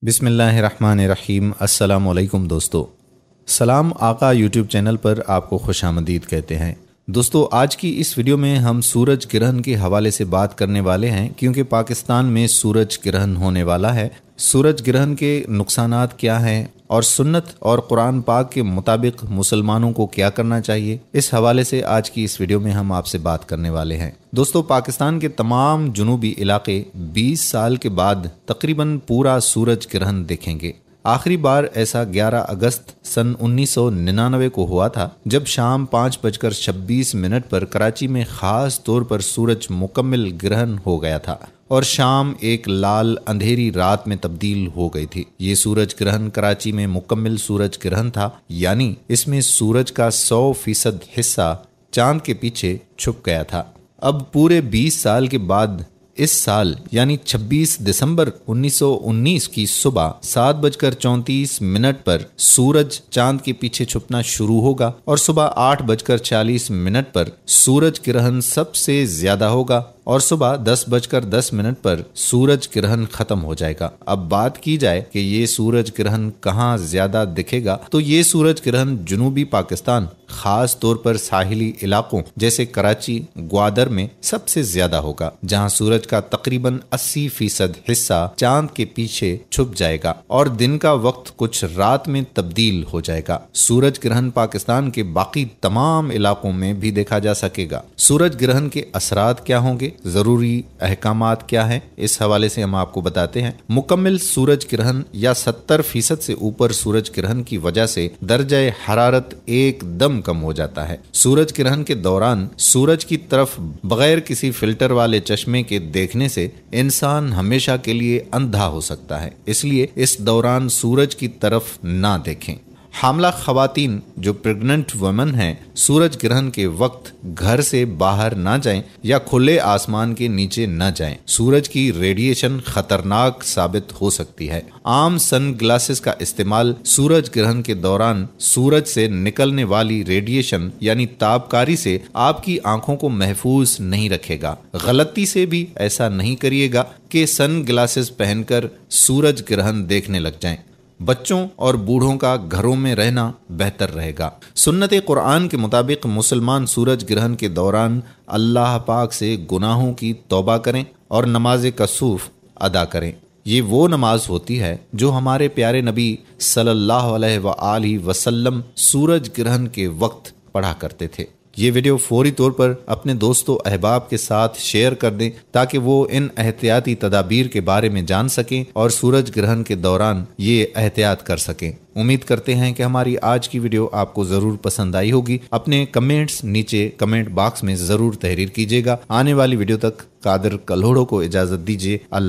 बिस्मिल्लाहिर्रहमानिर्रहीम। अस्सलाम वालेकुम दोस्तों। सलाम आका यूट्यूब चैनल पर आपको खुश आमदीद कहते हैं। दोस्तों, आज की इस वीडियो में हम सूरज ग्रहण के हवाले से बात करने वाले हैं, क्योंकि पाकिस्तान में सूरज ग्रहण होने वाला है। सूरज ग्रहण के नुकसानात क्या हैं और सुन्नत और कुरान पाक के मुताबिक मुसलमानों को क्या करना चाहिए, इस हवाले से आज की इस वीडियो में हम आपसे बात करने वाले हैं। दोस्तों, पाकिस्तान के तमाम जुनूबी इलाके 20 साल के बाद तकरीबन पूरा सूरज ग्रहण देखेंगे। आखिरी बार ऐसा 11 अगस्त सन 1999 को हुआ था, जब शाम 5:26 पर कराची में खास तौर पर सूरज मुकम्मल ग्रहण हो गया था और शाम एक लाल अंधेरी रात में तब्दील हो गई थी। ये सूरज ग्रहण कराची में मुकम्मल सूरज ग्रहण था, यानी इसमें सूरज का 100% हिस्सा चांद के पीछे छुप गया था। अब पूरे 20 साल के बाद इस साल यानी 26 दिसंबर 1919 की सुबह 7:34 पर सूरज चांद के पीछे छुपना शुरू होगा और सुबह 8:40 पर सूरज ग्रहण सबसे ज्यादा होगा और सुबह 10:10 पर सूरज ग्रहण खत्म हो जाएगा। अब बात की जाए कि ये सूरज ग्रहण कहाँ ज्यादा दिखेगा, तो ये सूरज ग्रहण जनूबी पाकिस्तान, खास तौर पर साहिली इलाकों जैसे कराची, ग्वादर में सबसे ज्यादा होगा, जहां सूरज का तकरीबन 80% हिस्सा चांद के पीछे छुप जाएगा और दिन का वक्त कुछ रात में तब्दील हो जाएगा। सूरज ग्रहण पाकिस्तान के बाकी तमाम इलाकों में भी देखा जा सकेगा। सूरज ग्रहण के असरात क्या होंगे, जरूरी अहकामात क्या हैं, इस हवाले से हम आपको बताते हैं। मुकम्मल सूरज ग्रहण या 70% से ऊपर सूरज ग्रहण की वजह से दर्जा हरारत एकदम कम हो जाता है। सूरज ग्रहण के दौरान सूरज की तरफ बगैर किसी फिल्टर वाले चश्मे के देखने से इंसान हमेशा के लिए अंधा हो सकता है, इसलिए इस दौरान सूरज की तरफ ना देखें। हामला खवातीन जो प्रेग्नेंट वुमेन हैं, सूरज ग्रहण के वक्त घर से बाहर ना जाएं या खुले आसमान के नीचे न जाएं। सूरज की रेडिएशन खतरनाक साबित हो सकती है। आम सन ग्लासेस का इस्तेमाल सूरज ग्रहण के दौरान सूरज से निकलने वाली रेडिएशन यानी तापकारी से आपकी आंखों को महफूज नहीं रखेगा। गलती से भी ऐसा नहीं करिएगा कि सन ग्लासेस पहनकर सूरज ग्रहण देखने लग जाएं। बच्चों और बूढ़ों का घरों में रहना बेहतर रहेगा। सुन्नत कुरान के मुताबिक मुसलमान सूरज ग्रहण के दौरान अल्लाह पाक से गुनाहों की तौबा करें और नमाज कसूफ अदा करें। ये वो नमाज होती है जो हमारे प्यारे नबी सल्लल्लाहु अलैहि वसल्लम सूरज ग्रहण के वक्त पढ़ा करते थे। ये वीडियो फौरी तौर पर अपने दोस्तों अहबाब के साथ शेयर कर दें ताकि वो इन एहतियाती तदाबीर के बारे में जान सकें और सूरज ग्रहण के दौरान ये एहतियात कर सकें। उम्मीद करते हैं कि हमारी आज की वीडियो आपको जरूर पसंद आई होगी। अपने कमेंट्स नीचे कमेंट बॉक्स में जरूर तहरीर कीजिएगा। आने वाली वीडियो तक कादिर कल्होड़ो को इजाजत दीजिए। अल्लाह।